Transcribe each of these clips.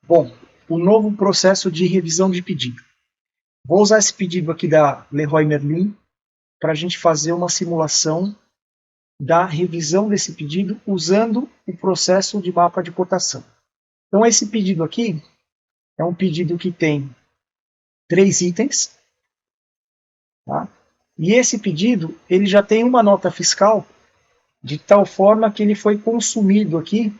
Bom, o novo processo de revisão de pedido. Vou usar esse pedido aqui da Leroy Merlin para a gente fazer uma simulação da revisão desse pedido usando o processo de mapa de cotação. Então esse pedido aqui é um pedido que tem 3 itens, tá? E esse pedido ele já tem uma nota fiscal de tal forma que ele foi consumido aqui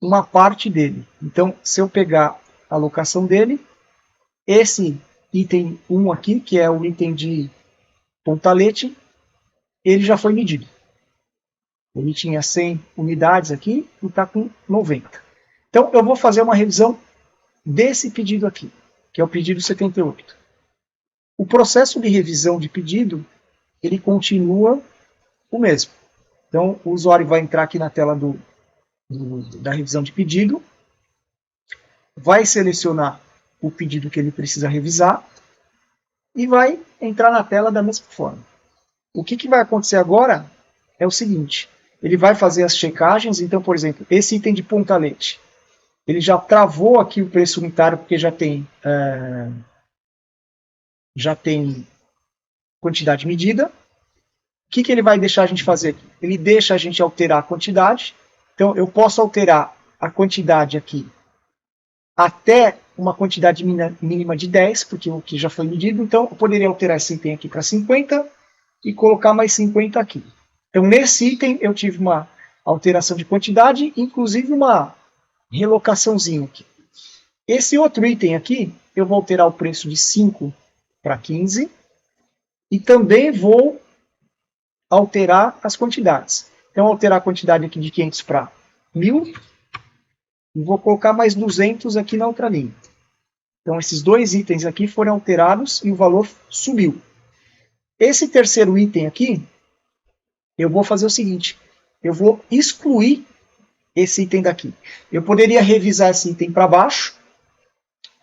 uma parte dele. Então, se eu pegar a alocação dele, esse item 1 aqui, que é o item de pontalete, ele já foi medido. Ele tinha 100 unidades aqui e está com 90. Então, eu vou fazer uma revisão desse pedido aqui, que é o pedido 78. O processo de revisão de pedido, ele continua o mesmo. Então, o usuário vai entrar aqui na tela da revisão de pedido, vai selecionar o pedido que ele precisa revisar e vai entrar na tela da mesma forma. O que vai acontecer agora é o seguinte, ele vai fazer as checagens, então, por exemplo, esse item de pontalete, ele já travou aqui o preço unitário porque já tem quantidade medida. O que ele vai deixar a gente fazer aqui? Ele deixa a gente alterar a quantidade. Então, eu posso alterar a quantidade aqui até uma quantidade mínima de 10, porque o que já foi medido. Então, eu poderia alterar esse item aqui para 50 e colocar mais 50 aqui. Então, nesse item, eu tive uma alteração de quantidade, inclusive uma relocaçãozinha aqui. Esse outro item aqui, eu vou alterar o preço de 5 para 15 e também vou alterar as quantidades. Então, alterar a quantidade aqui de 500 para 1000 e vou colocar mais 200 aqui na outra linha. Então, esses dois itens aqui foram alterados e o valor subiu. Esse terceiro item aqui, eu vou fazer o seguinte, eu vou excluir esse item daqui. Eu poderia revisar esse item para baixo,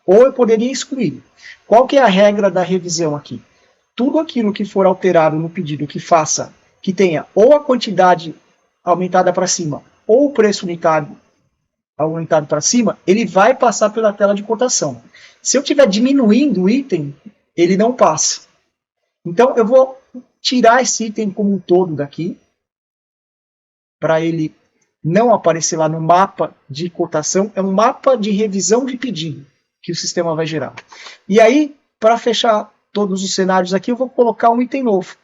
ou eu poderia excluir. Qual que é a regra da revisão aqui? Tudo aquilo que for alterado no pedido que tenha ou a quantidade aumentada para cima, ou o preço unitário aumentado para cima, ele vai passar pela tela de cotação. Se eu estiver diminuindo o item, ele não passa. Então, eu vou tirar esse item como um todo daqui, para ele não aparecer lá no mapa de cotação. É um mapa de revisão de pedido que o sistema vai gerar. E aí, para fechar todos os cenários aqui, eu vou colocar um item novo.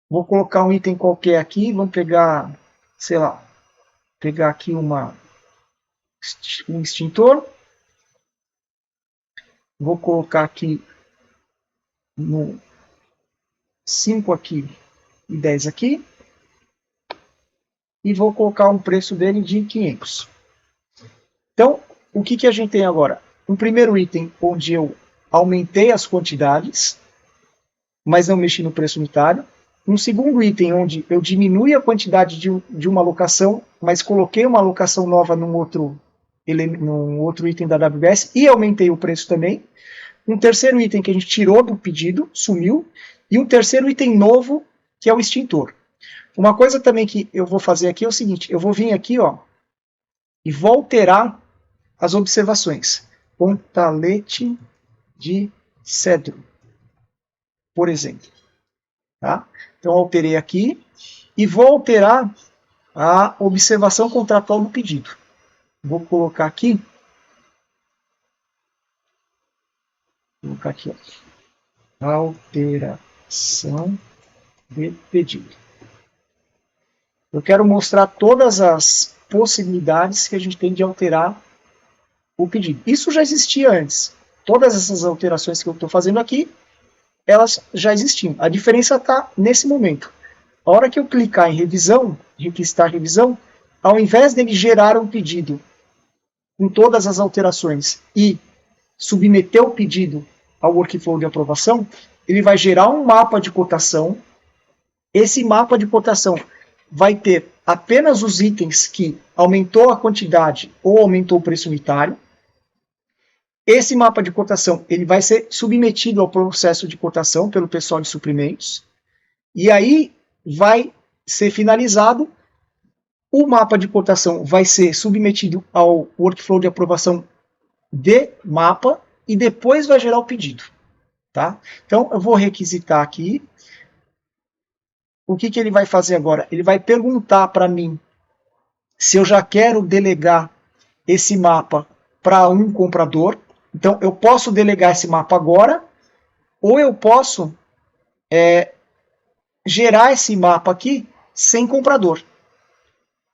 Vou colocar um item qualquer aqui, vamos pegar, sei lá, pegar aqui um extintor. Vou colocar aqui no 5 aqui e 10 aqui. E vou colocar um preço dele de 500. Então, o que a gente tem agora? Um primeiro item onde eu aumentei as quantidades, mas não mexi no preço unitário. Um segundo item onde eu diminui a quantidade de uma alocação, mas coloquei uma alocação nova num outro item da AWS e aumentei o preço também. Um terceiro item que a gente tirou do pedido, sumiu. E um terceiro item novo, que é o extintor. Uma coisa também que eu vou fazer aqui é o seguinte, eu vou vir aqui, ó, e vou alterar as observações. Pontalete de cedro, por exemplo. Tá? Então, eu alterei aqui e vou alterar a observação contratual do pedido. Vou colocar aqui. Vou colocar aqui, ó. Alteração de pedido. Eu quero mostrar todas as possibilidades que a gente tem de alterar o pedido. Isso já existia antes. Todas essas alterações que eu estou fazendo aqui, elas já existiam. A diferença está nesse momento. A hora que eu clicar em revisão, requisitar revisão, ao invés dele gerar um pedido com todas as alterações e submeter o pedido ao workflow de aprovação, ele vai gerar um mapa de cotação. Esse mapa de cotação vai ter apenas os itens que aumentou a quantidade ou aumentou o preço unitário. Esse mapa de cotação ele vai ser submetido ao processo de cotação pelo pessoal de suprimentos. E aí vai ser finalizado O mapa de cotação vai ser submetido ao workflow de aprovação de mapa e depois vai gerar o pedido. Tá? Então, eu vou requisitar aqui. O que ele vai fazer agora? Ele vai perguntar para mim se eu já quero delegar esse mapa para um comprador. Então, eu posso delegar esse mapa agora, ou eu posso gerar esse mapa aqui sem comprador.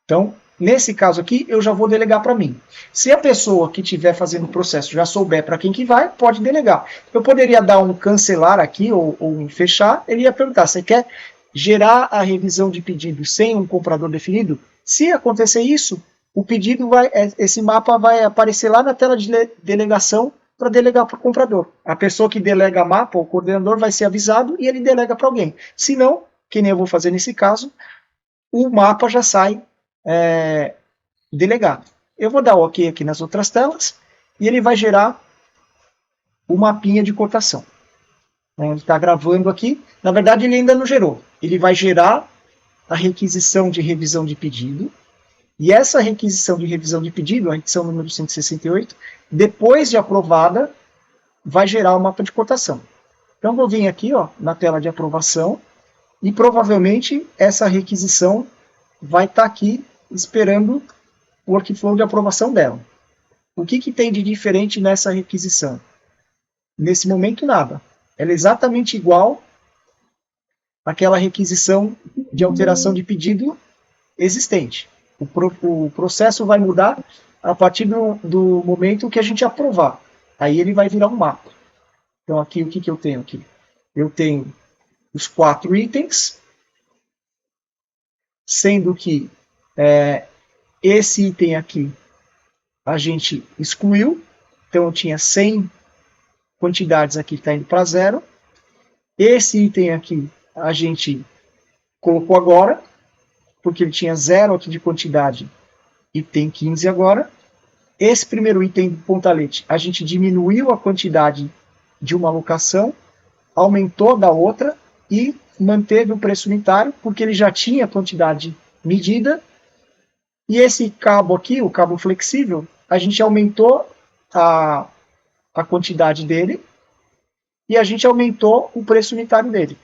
Então, nesse caso aqui, eu já vou delegar para mim. Se a pessoa que estiver fazendo o processo já souber para quem que vai, pode delegar. Eu poderia dar um cancelar aqui ou um fechar. Ele ia perguntar, você quer gerar a revisão de pedido sem um comprador definido? Se acontecer isso, o pedido esse mapa vai aparecer lá na tela de delegação para delegar para o comprador. A pessoa que delega mapa, o coordenador, vai ser avisado e ele delega para alguém. Se não, que nem eu vou fazer nesse caso, o mapa já sai delegado. Eu vou dar OK aqui nas outras telas e ele vai gerar o mapinha de cotação. Ele está gravando aqui. Na verdade, ele ainda não gerou. Ele vai gerar a requisição de revisão de pedido. E essa requisição de revisão de pedido, a requisição número 168, depois de aprovada, vai gerar o mapa de cotação. Então, vou vir aqui na tela de aprovação e provavelmente essa requisição vai estar aqui esperando o workflow de aprovação dela. O que tem de diferente nessa requisição? Nesse momento, nada. Ela é exatamente igual àquela requisição de alteração de pedido existente. O processo vai mudar a partir do momento que a gente aprovar. Aí ele vai virar um mapa. Então, aqui, o que eu tenho aqui? Eu tenho os 4 itens, sendo que esse item aqui a gente excluiu. Então, eu tinha 100 quantidades aqui que está indo para 0. Esse item aqui a gente colocou agora, porque ele tinha 0 aqui de quantidade e tem 15 agora. Esse primeiro item do pontalete, a gente diminuiu a quantidade de uma alocação, aumentou da outra e manteve o preço unitário, porque ele já tinha a quantidade medida. E esse cabo aqui, o cabo flexível, a gente aumentou a quantidade dele e a gente aumentou o preço unitário dele.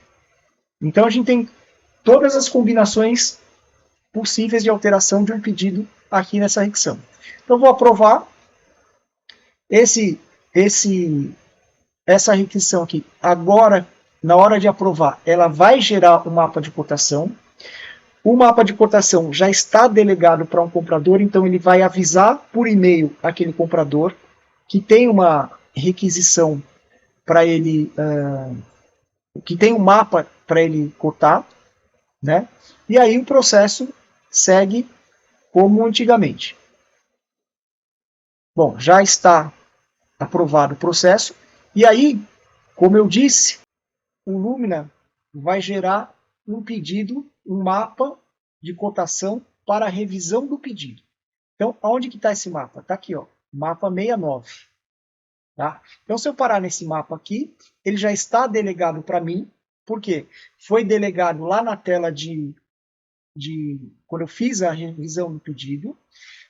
Então a gente tem todas as combinações possíveis de alteração de um pedido aqui nessa requisição. Então vou aprovar essa requisição aqui. Agora, na hora de aprovar, ela vai gerar o mapa de cotação. O mapa de cotação já está delegado para um comprador, então ele vai avisar por e-mail aquele comprador que tem uma requisição para ele, que tem um mapa para ele cotar, né? E aí o processo segue como antigamente. Bom, já está aprovado o processo. E aí, como eu disse, o Lumina vai gerar um pedido, um mapa de cotação para a revisão do pedido. Então, aonde que está esse mapa? Está aqui, mapa 69. Tá? Então, se eu parar nesse mapa aqui, ele já está delegado para mim. Por quê? Foi delegado lá na tela quando eu fiz a revisão do pedido.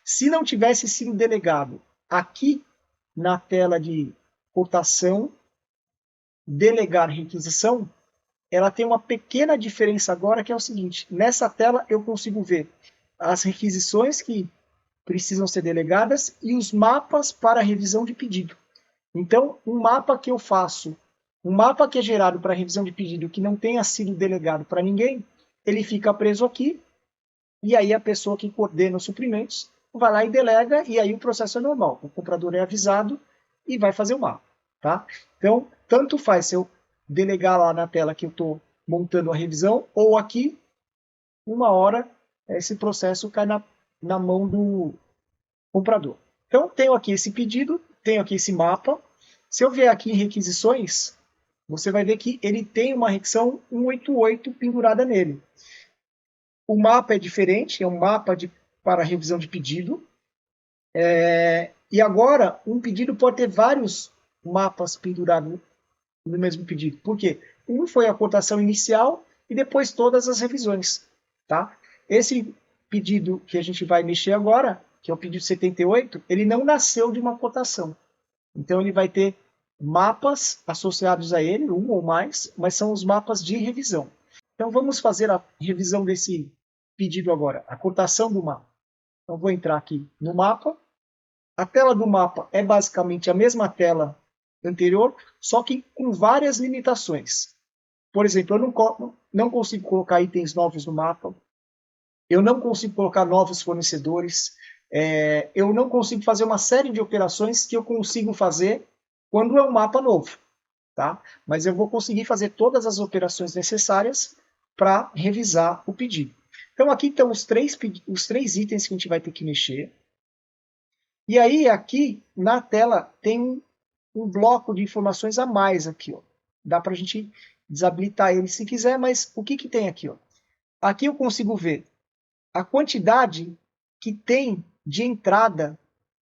Se não tivesse sido delegado aqui na tela de cotação, delegar requisição, ela tem uma pequena diferença agora, que é o seguinte: nessa tela eu consigo ver as requisições que precisam ser delegadas e os mapas para revisão de pedido. Então, um mapa que eu faço, um mapa que é gerado para revisão de pedido que não tenha sido delegado para ninguém, ele fica preso aqui, e aí a pessoa que coordena os suprimentos vai lá e delega, e aí o processo é normal. O comprador é avisado e vai fazer o mapa. Tá? Então, tanto faz se eu delegar lá na tela que eu estou montando a revisão, ou aqui, uma hora, esse processo cai na mão do comprador. Então, tenho aqui esse pedido, tenho aqui esse mapa. Se eu vier aqui em requisições, você vai ver que ele tem uma requisição 188 pendurada nele. O mapa é diferente, é um mapa para revisão de pedido. E agora, um pedido pode ter vários mapas pendurados no mesmo pedido. Por quê? Um foi a cotação inicial e depois todas as revisões. Tá? Esse pedido que a gente vai mexer agora, que é o pedido 78, ele não nasceu de uma cotação. Então ele vai ter mapas associados a ele, um ou mais, mas são os mapas de revisão. Então vamos fazer a revisão desse pedido agora, a cotação do mapa. Então vou entrar aqui no mapa. A tela do mapa é basicamente a mesma tela anterior, só que com várias limitações. Por exemplo, eu não consigo colocar itens novos no mapa, eu não consigo colocar novos fornecedores, eu não consigo fazer uma série de operações que eu consigo fazer quando é um mapa novo. Tá? Mas eu vou conseguir fazer todas as operações necessárias para revisar o pedido. Então aqui estão os três itens que a gente vai ter que mexer. E aí aqui na tela tem um bloco de informações a mais aqui. Ó. Dá para a gente desabilitar ele se quiser, mas o que tem aqui? Ó? Aqui eu consigo ver a quantidade que tem de entrada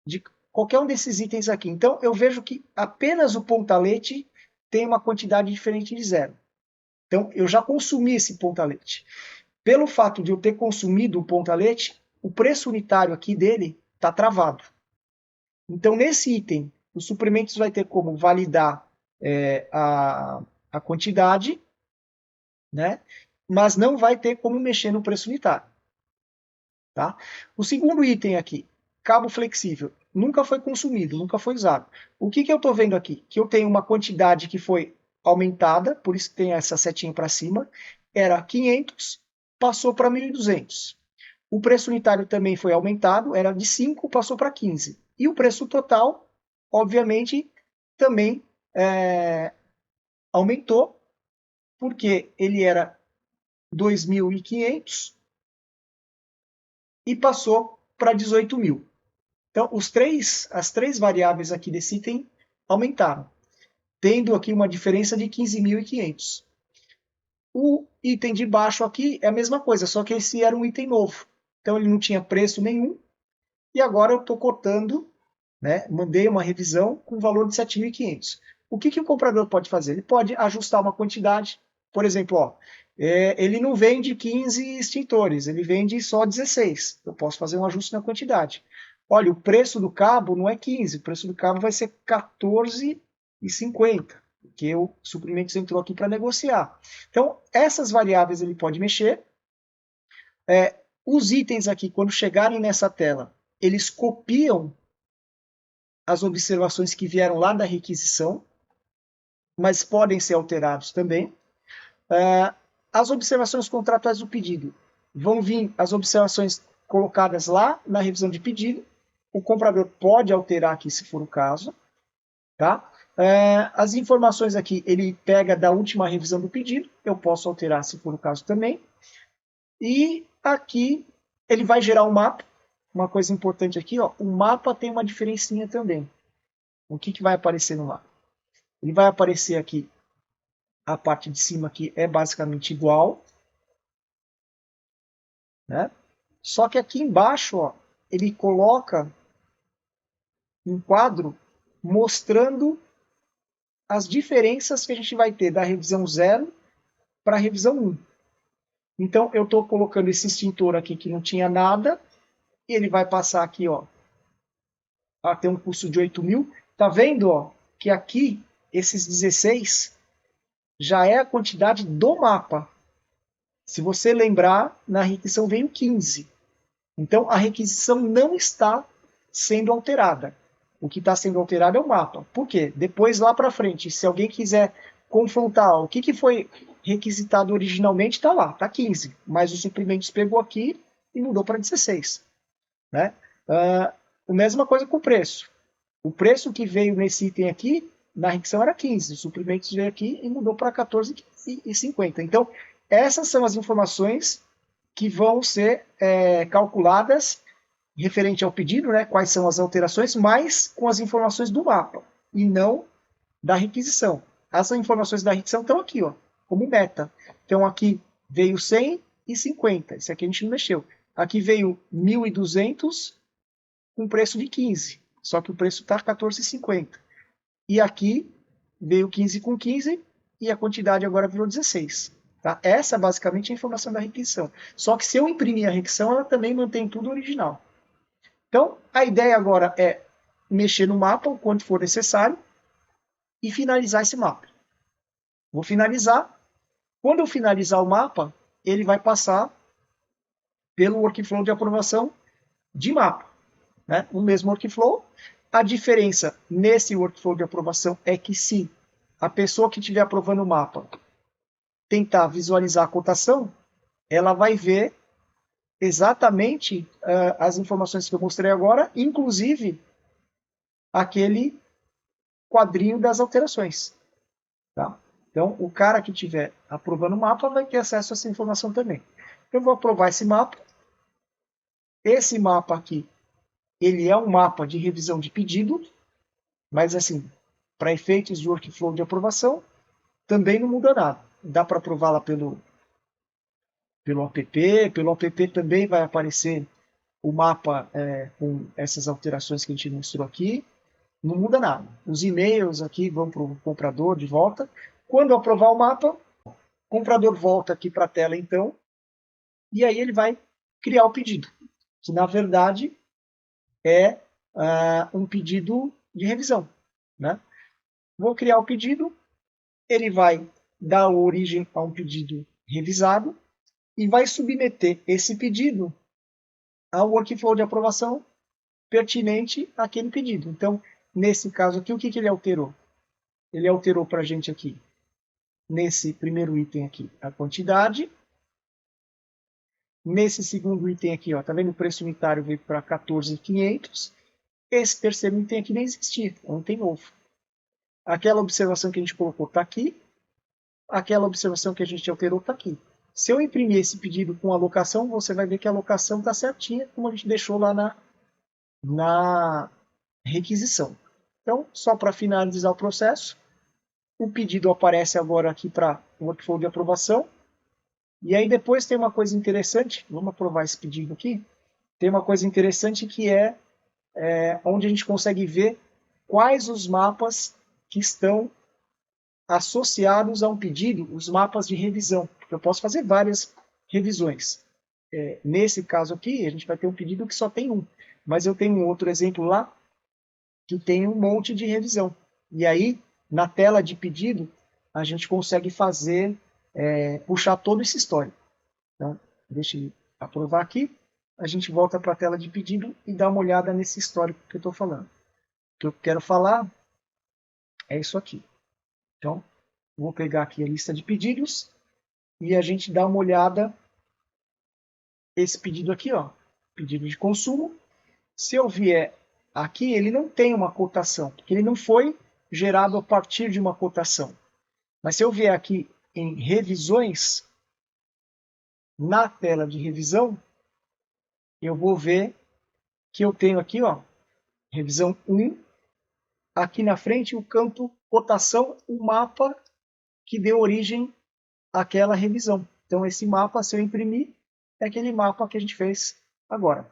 de qualquer um desses itens aqui. Então eu vejo que apenas o pontalete tem uma quantidade diferente de zero. Então eu já consumi esse pontalete. Pelo fato de eu ter consumido o pontalete, o preço unitário aqui dele está travado. Então nesse item, os suprimentos vai ter como validar a quantidade, né? Mas não vai ter como mexer no preço unitário. Tá? O segundo item aqui, cabo flexível, nunca foi consumido, nunca foi usado. O que eu estou vendo aqui? Que eu tenho uma quantidade que foi aumentada, por isso que tem essa setinha para cima, era 500, passou para 1.200. O preço unitário também foi aumentado, era de 5, passou para 15. E o preço total, obviamente, também aumentou, porque ele era 2.500 e passou para 18.000. Então, as três variáveis aqui desse item aumentaram, tendo aqui uma diferença de 15.500. O item de baixo aqui é a mesma coisa, só que esse era um item novo. Então, ele não tinha preço nenhum. E agora eu estou cortando, né, mandei uma revisão com valor de 7.500. O que o comprador pode fazer? Ele pode ajustar uma quantidade. Por exemplo, ó, ele não vende 15 extintores, ele vende só 16. Eu posso fazer um ajuste na quantidade. Olha, o preço do cabo não é 15, o preço do cabo vai ser 14,50, porque o suprimentos entrou aqui para negociar. Então, essas variáveis ele pode mexer. Os itens aqui, quando chegarem nessa tela, eles copiam as observações que vieram lá da requisição, mas podem ser alterados também. As observações contratuais do pedido vão vir as observações colocadas lá na revisão de pedido. O comprador pode alterar aqui se for o caso. Tá? As informações aqui ele pega da última revisão do pedido. Eu posso alterar se for o caso também. E aqui ele vai gerar um mapa. Uma coisa importante aqui, ó, o mapa tem uma diferencinha também. O que vai aparecer no mapa? Ele vai aparecer aqui, a parte de cima aqui é basicamente igual, né? Só que aqui embaixo, ó, ele coloca um quadro mostrando as diferenças que a gente vai ter da revisão 0 para a revisão 1. Então eu estou colocando esse extintor aqui que não tinha nada, e ele vai passar aqui, ó, a ter um custo de 8.000. Tá vendo, ó, que aqui esses 16 já é a quantidade do mapa. Se você lembrar, na requisição veio 15. Então a requisição não está sendo alterada. O que está sendo alterado é o mapa. Por quê? Depois, lá para frente, se alguém quiser confrontar o que foi requisitado originalmente, está lá, está 15. Mas os suprimentos pegou aqui e mudou para 16. Né? A mesma coisa com o preço. O preço que veio nesse item aqui, na requisição era 15. Os suprimentos veio aqui e mudou para 14,50. Então, essas são as informações que vão ser calculadas referente ao pedido, né, quais são as alterações, mas com as informações do mapa, e não da requisição. As informações da requisição estão aqui, ó, como meta. Então aqui veio 100 e 50, esse aqui a gente não mexeu. Aqui veio 1.200 com preço de 15, só que o preço está 14,50. E aqui veio 15 com 15 e a quantidade agora virou 16. Tá? Essa basicamente é a informação da requisição. Só que se eu imprimir a requisição, ela também mantém tudo original. Então, a ideia agora é mexer no mapa o quanto for necessário e finalizar esse mapa. Vou finalizar. Quando eu finalizar o mapa, ele vai passar pelo workflow de aprovação de mapa. Né? O mesmo workflow. A diferença nesse workflow de aprovação é que se a pessoa que estiver aprovando o mapa tentar visualizar a cotação, ela vai ver exatamente as informações que eu mostrei agora, inclusive aquele quadrinho das alterações. Tá? Então, o cara que estiver aprovando o mapa vai ter acesso a essa informação também. Eu vou aprovar esse mapa. Esse mapa aqui, ele é um mapa de revisão de pedido, mas assim, para efeitos de workflow de aprovação, também não muda nada. Dá para aprová-la pelo app. Pelo app também vai aparecer o mapa com essas alterações que a gente mostrou aqui. Não muda nada. Os e-mails aqui vão para o comprador de volta. Quando eu aprovar o mapa, o comprador volta aqui para a tela, então, e aí ele vai criar o pedido, que na verdade é um pedido de revisão. Né? Vou criar o pedido, ele vai dar origem a um pedido revisado e vai submeter esse pedido ao workflow de aprovação pertinente àquele pedido. Então, nesse caso aqui, o que ele alterou? Ele alterou para a gente aqui, nesse primeiro item aqui, a quantidade. Nesse segundo item aqui, ó, tá vendo? O preço unitário veio para 14.500. Esse terceiro item aqui nem existia, é um item novo. Aquela observação que a gente colocou está aqui. Aquela observação que a gente alterou está aqui. Se eu imprimir esse pedido com alocação, você vai ver que a alocação está certinha, como a gente deixou lá na requisição. Então, só para finalizar o processo, o pedido aparece agora aqui para o workflow de aprovação. E aí depois tem uma coisa interessante, vamos aprovar esse pedido aqui. Tem uma coisa interessante que é onde a gente consegue ver quais os mapas que estão associados a um pedido, os mapas de revisão. Eu posso fazer várias revisões. Nesse caso aqui, a gente vai ter um pedido que só tem um. Mas eu tenho um outro exemplo lá que tem um monte de revisão. E aí, na tela de pedido, a gente consegue fazer, puxar todo esse histórico. Então, deixa eu aprovar aqui. A gente volta para a tela de pedido e dá uma olhada nesse histórico que eu estou falando. O que eu quero falar é isso aqui. Então, vou pegar aqui a lista de pedidos e a gente dá uma olhada esse pedido aqui, ó, pedido de consumo. Se eu vier aqui, ele não tem uma cotação, porque ele não foi gerado a partir de uma cotação. Mas se eu vier aqui em revisões, na tela de revisão, eu vou ver que eu tenho aqui, ó, revisão 1, aqui na frente o campo cotação, o mapa que deu origem àquela revisão. Então esse mapa, se eu imprimir, é aquele mapa que a gente fez agora.